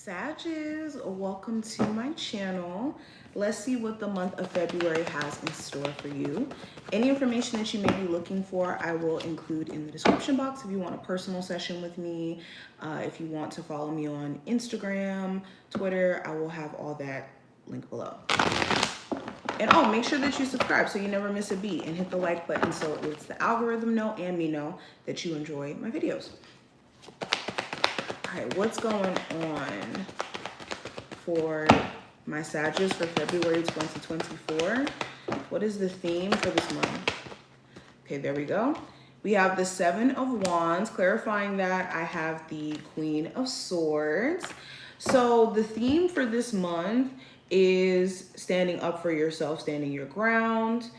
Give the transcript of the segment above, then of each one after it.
Sages, welcome to my channel. Let's see what the month of February has in store for you. Any information that you may be looking for, I will include in the description box if you want a personal session with me. If you want to follow me on Instagram, Twitter, I will have all that linked below. And oh, make sure that you subscribe so you never miss a beat, and hit the like button so it lets the algorithm know and me know that you enjoy my videos. All right, what's going on for my Sagittarius for February 2024? What is the theme for this month? Okay, there we go. We have the Seven of Wands, clarifying that I have the Queen of Swords. So the theme for this month is standing up for yourself, standing your ground,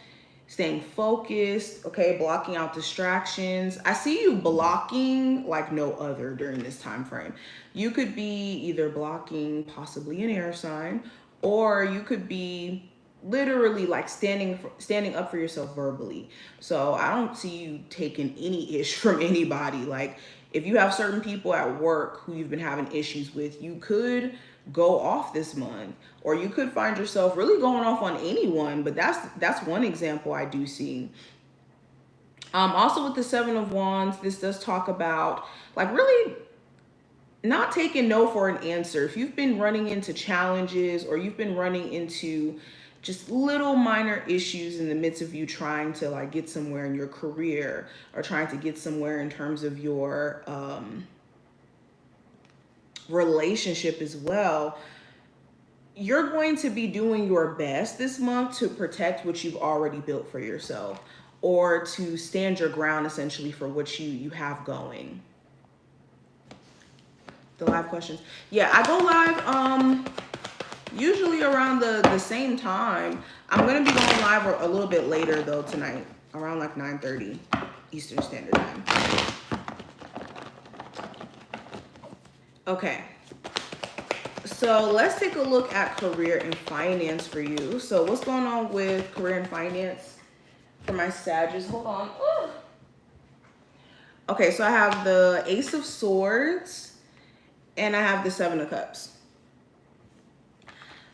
staying focused, okay, blocking out distractions. I see you blocking like no other during this time frame. You could be either blocking possibly an air sign, or you could be literally like standing up for yourself verbally. So I don't see you taking any ish from anybody. Like if you have certain people at work who you've been having issues with, you could go off this month, or you could find yourself really going off on anyone. But that's one example I do see. Also with the Seven of Wands, this does talk about like really not taking no for an answer. If you've been running into challenges, or you've been running into just little minor issues in the midst of you trying to like get somewhere in your career, or trying to get somewhere in terms of your relationship as well, you're going to be doing your best this month to protect what you've already built for yourself, or to stand your ground essentially for what you have going. The live questions. Yeah, I go live usually around the same time. I'm gonna be going live a little bit later though tonight, around like 9:30 Eastern Standard Time. Okay, so let's take a look at career and finance for you. So what's going on with career and finance for my Sagittarius? Hold on. Ooh. Okay, so I have the Ace of Swords and I have the Seven of Cups.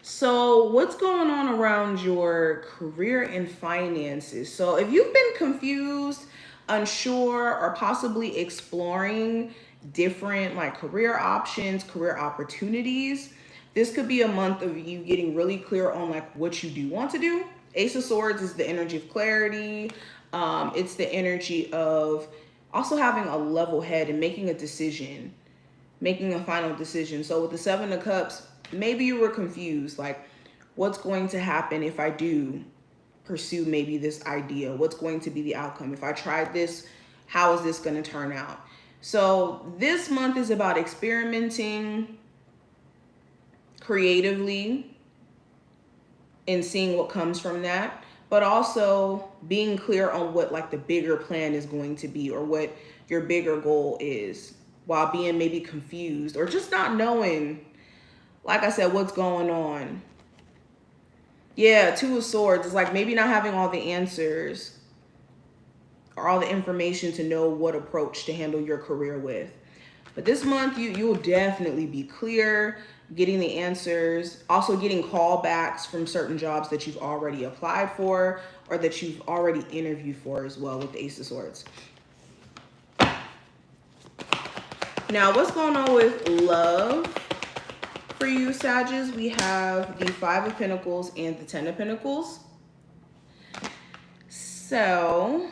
So what's going on around your career and finances? So if you've been confused, unsure, or possibly exploring different like career options, career opportunities, this could be a month of you getting really clear on like what you do want to do. Ace of Swords is the energy of clarity. It's the energy of also having a level head and making a decision, making a final decision. So with the Seven of Cups, maybe you were confused, like what's going to happen if I do pursue maybe this idea? What's going to be the outcome? If I tried this, how is this going to turn out? So this month is about experimenting creatively and seeing what comes from that, but also being clear on what like the bigger plan is going to be, or what your bigger goal is, while being maybe confused or just not knowing, like I said, what's going on. Yeah, Two of Swords is like maybe not having all the answers or all the information to know what approach to handle your career with. But this month, you'll definitely be clear, getting the answers, also getting callbacks from certain jobs that you've already applied for, or that you've already interviewed for as well with the Ace of Swords. Now, what's going on with love for you, Sagittarius? We have the Five of Pentacles and the Ten of Pentacles. So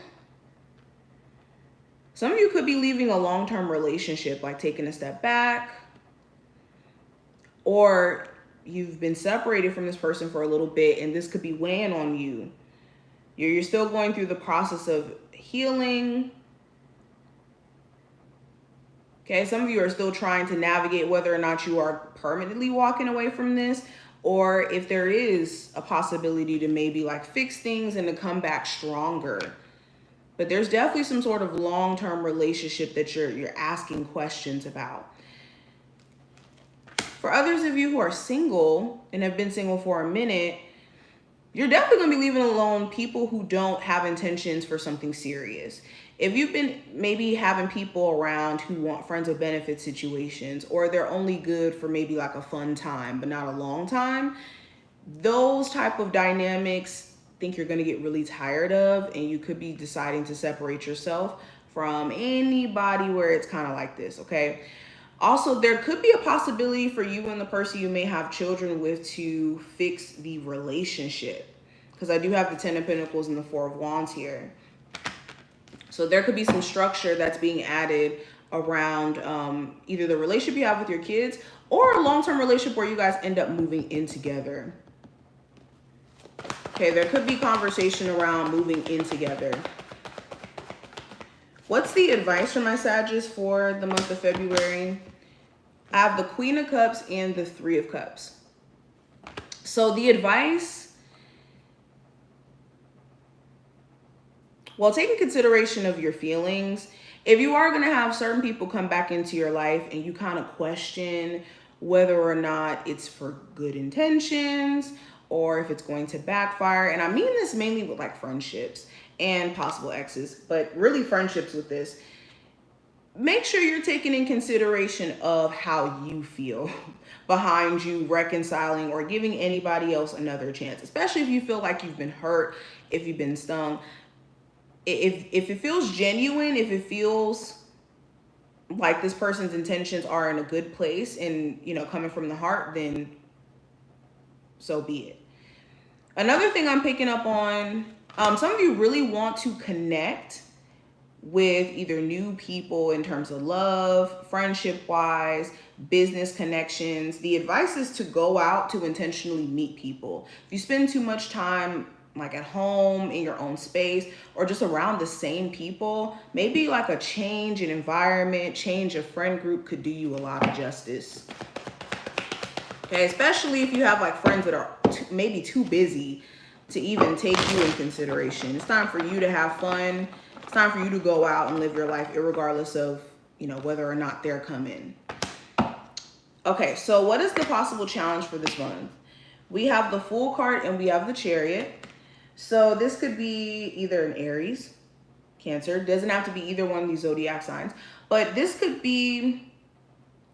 some of you could be leaving a long-term relationship, like taking a step back, or you've been separated from this person for a little bit and this could be weighing on you. You're still going through the process of healing. Okay, some of you are still trying to navigate whether or not you are permanently walking away from this, or if there is a possibility to maybe like fix things and to come back stronger. But there's definitely some sort of long-term relationship that you're asking questions about. For others of you who are single and have been single for a minute, you're definitely going to be leaving alone people who don't have intentions for something serious. If you've been maybe having people around who want friends with benefit situations, or they're only good for maybe like a fun time but not a long time, those type of dynamics I think you're going to get really tired of, and you could be deciding to separate yourself from anybody where it's kind of like this, okay? Also, there could be a possibility for you and the person you may have children with to fix the relationship, because I do have the Ten of Pentacles and the Four of Wands here. So there could be some structure that's being added around either the relationship you have with your kids or a long-term relationship where you guys end up moving in together. Okay, there could be conversation around moving in together. What's the advice for my Sagittarius for the month of February? I have the Queen of Cups and the Three of Cups. So the advice, well, take consideration of your feelings. If you are going to have certain people come back into your life and you kind of question whether or not it's for good intentions or if it's going to backfire, and I mean this mainly with like friendships and possible exes, but really friendships with this, make sure you're taking in consideration of how you feel behind you reconciling or giving anybody else another chance, especially if you feel like you've been hurt, if you've been stung. If it feels genuine, if it feels like this person's intentions are in a good place and, you know, coming from the heart, then so be it. Another thing I'm picking up on, some of you really want to connect with either new people in terms of love, friendship-wise, business connections. The advice is to go out to intentionally meet people. If you spend too much time like at home, in your own space, or just around the same people, maybe like a change in environment, change of friend group could do you a lot of justice. Okay, especially if you have like friends that are maybe too busy to even take you in consideration. It's time for you to have fun. It's time for you to go out and live your life, irregardless of, you know, whether or not they're coming. Okay, so what is the possible challenge for this month? We have the Fool card and we have the Chariot. So this could be either an Aries, Cancer. It doesn't have to be either one of these zodiac signs, but this could be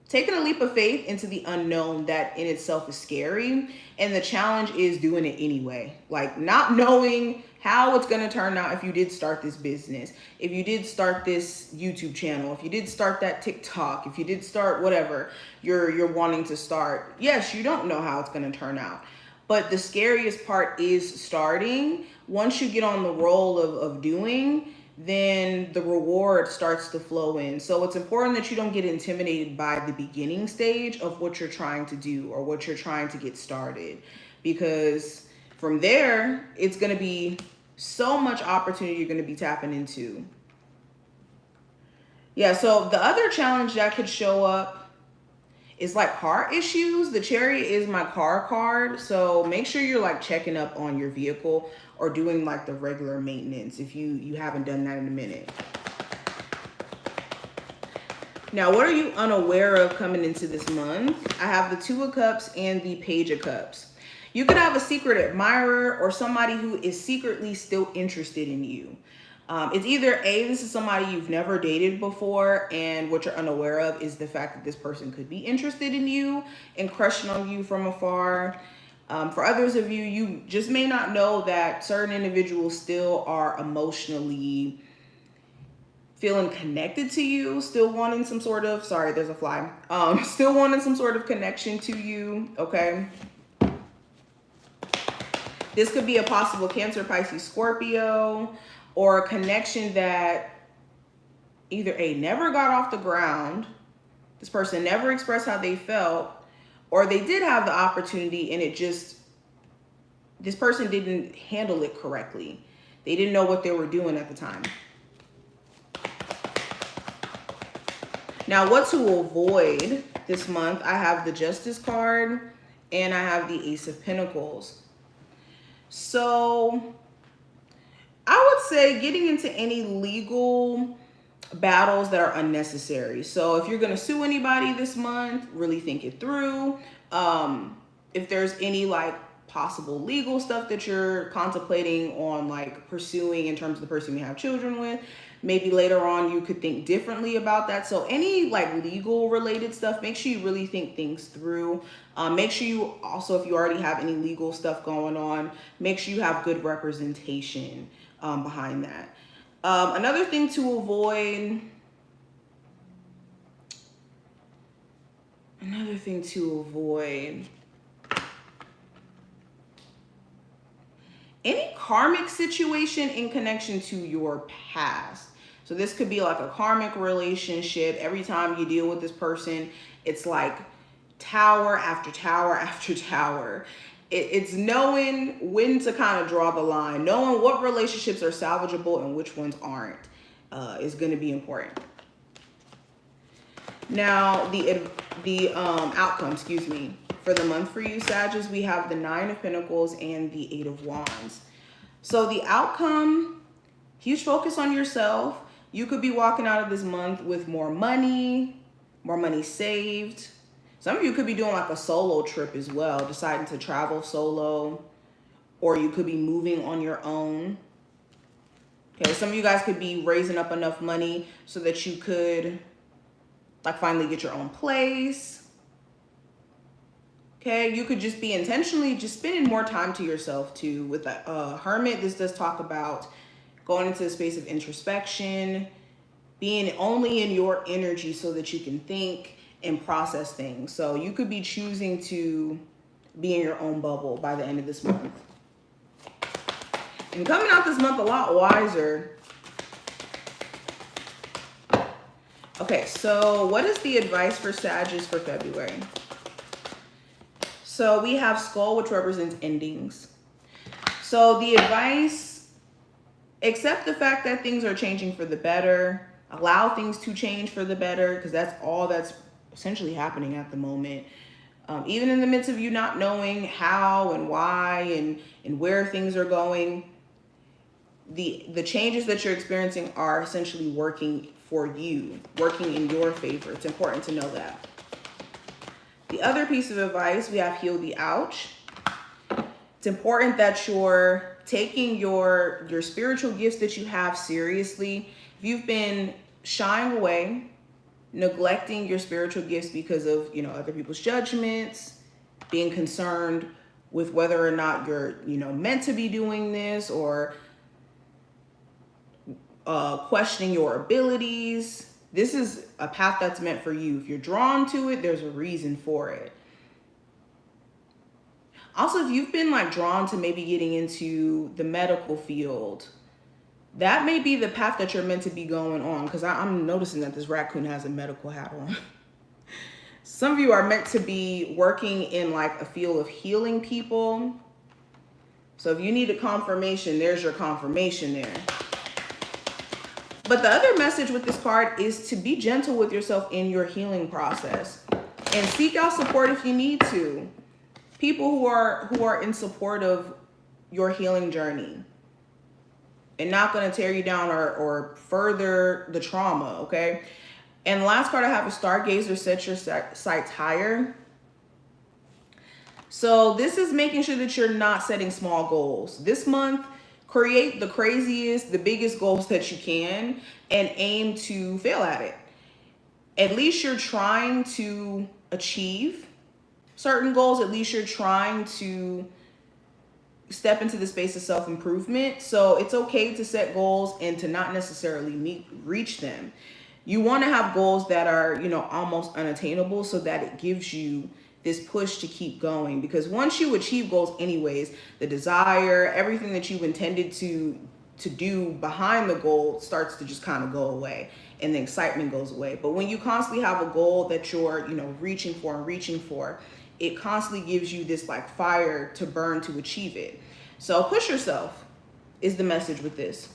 taking a leap of faith into the unknown that in itself is scary. And the challenge is doing it anyway. Like not knowing how it's going to turn out if you did start this business, if you did start this YouTube channel, if you did start that TikTok, if you did start whatever you're wanting to start. Yes, you don't know how it's going to turn out. But the scariest part is starting. Once you get on the roll of doing, then the reward starts to flow in. So it's important that you don't get intimidated by the beginning stage of what you're trying to do or what you're trying to get started. Because from there, it's going to be so much opportunity you're going to be tapping into. Yeah, so the other challenge that could show up is like car issues. The Chariot is my car card. So make sure you're like checking up on your vehicle or doing like the regular maintenance if you haven't done that in a minute. Now, what are you unaware of coming into this month? I have the Two of Cups and the Page of Cups. You could have a secret admirer or somebody who is secretly still interested in you. It's either A, this is somebody you've never dated before, and what you're unaware of is the fact that this person could be interested in you and crushing on you from afar. For others of you, you just may not know that certain individuals still are emotionally feeling connected to you, still wanting some sort of, sorry, there's a fly, still wanting some sort of connection to you, okay? This could be a possible Cancer, Pisces, Scorpio, or a connection that either A, never got off the ground, this person never expressed how they felt, or they did have the opportunity and it just, this person didn't handle it correctly. They didn't know what they were doing at the time. Now, what to avoid this month, I have the Justice card and I have the Ace of Pentacles. So I would say getting into any legal battles that are unnecessary. So if you're going to sue anybody this month, really think it through. If there's any like possible legal stuff that you're contemplating on like pursuing in terms of the person you have children with. Maybe later on you could think differently about that. So any like legal related stuff, make sure you really think things through. Make sure you also, if you already have any legal stuff going on, make sure you have good representation behind that. Another thing to avoid, any karmic situation in connection to your past. So this could be like a karmic relationship. Every time you deal with this person, it's like tower after tower after tower. It's knowing when to kind of draw the line, knowing what relationships are salvageable and which ones aren't is going to be important. Now, the outcome, excuse me, for the month for you, Sagittarius, we have the 9 of Pentacles and the 8 of Wands. So the outcome, huge focus on yourself. You could be walking out of this month with more money saved. Some of you could be doing like a solo trip as well, deciding to travel solo, or you could be moving on your own. Okay, some of you guys could be raising up enough money so that you could like finally get your own place. Okay, you could just be intentionally just spending more time to yourself too. With the Hermit, this does talk about going into a space of introspection, being only in your energy so that you can think and process things. So you could be choosing to be in your own bubble by the end of this month. And coming out this month a lot wiser. Okay, so what is the advice for Sagittarius for February? So we have Skull, which represents endings. So the advice, accept the fact that things are changing for the better. Allow things to change for the better, because that's all that's essentially happening at the moment. Even in the midst of you not knowing how and why and where things are going, the changes that you're experiencing are essentially working for you, working in your favor. It's important to know that. The other piece of advice, we have Heal the Ouch. It's important that you're taking your spiritual gifts that you have seriously. If you've been shying away, neglecting your spiritual gifts because of, other people's judgments, being concerned with whether or not you're, meant to be doing this, or questioning your abilities. This is a path that's meant for you. If you're drawn to it, there's a reason for it. Also, if you've been like drawn to maybe getting into the medical field, that may be the path that you're meant to be going on, because I'm noticing that this raccoon has a medical hat on. Some of you are meant to be working in like a field of healing people. So if you need a confirmation, there's your confirmation there. But the other message with this card is to be gentle with yourself in your healing process and seek out support if you need to. People who are in support of your healing journey and not going to tear you down or further the trauma, okay? And the last card I have is Stargazer, set your sights higher. So this is making sure that you're not setting small goals. This month, create the craziest, the biggest goals that you can and aim to fail at it. At least you're trying to achieve certain goals. At least you're trying to step into the space of self-improvement. So it's okay to set goals and to not necessarily reach them. You want to have goals that are, almost unattainable, so that it gives you this push to keep going. Because once you achieve goals anyways, the desire, everything that you've intended to do behind the goal starts to just kind of go away, and the excitement goes away. But when you constantly have a goal that you're, reaching for, it constantly gives you this like fire to burn to achieve it. So push yourself is the message with this.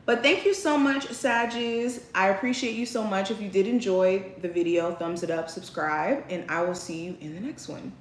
But thank you so much, Sagittarius. I appreciate you so much. If you did enjoy the video, thumbs it up, subscribe, and I will see you in the next one.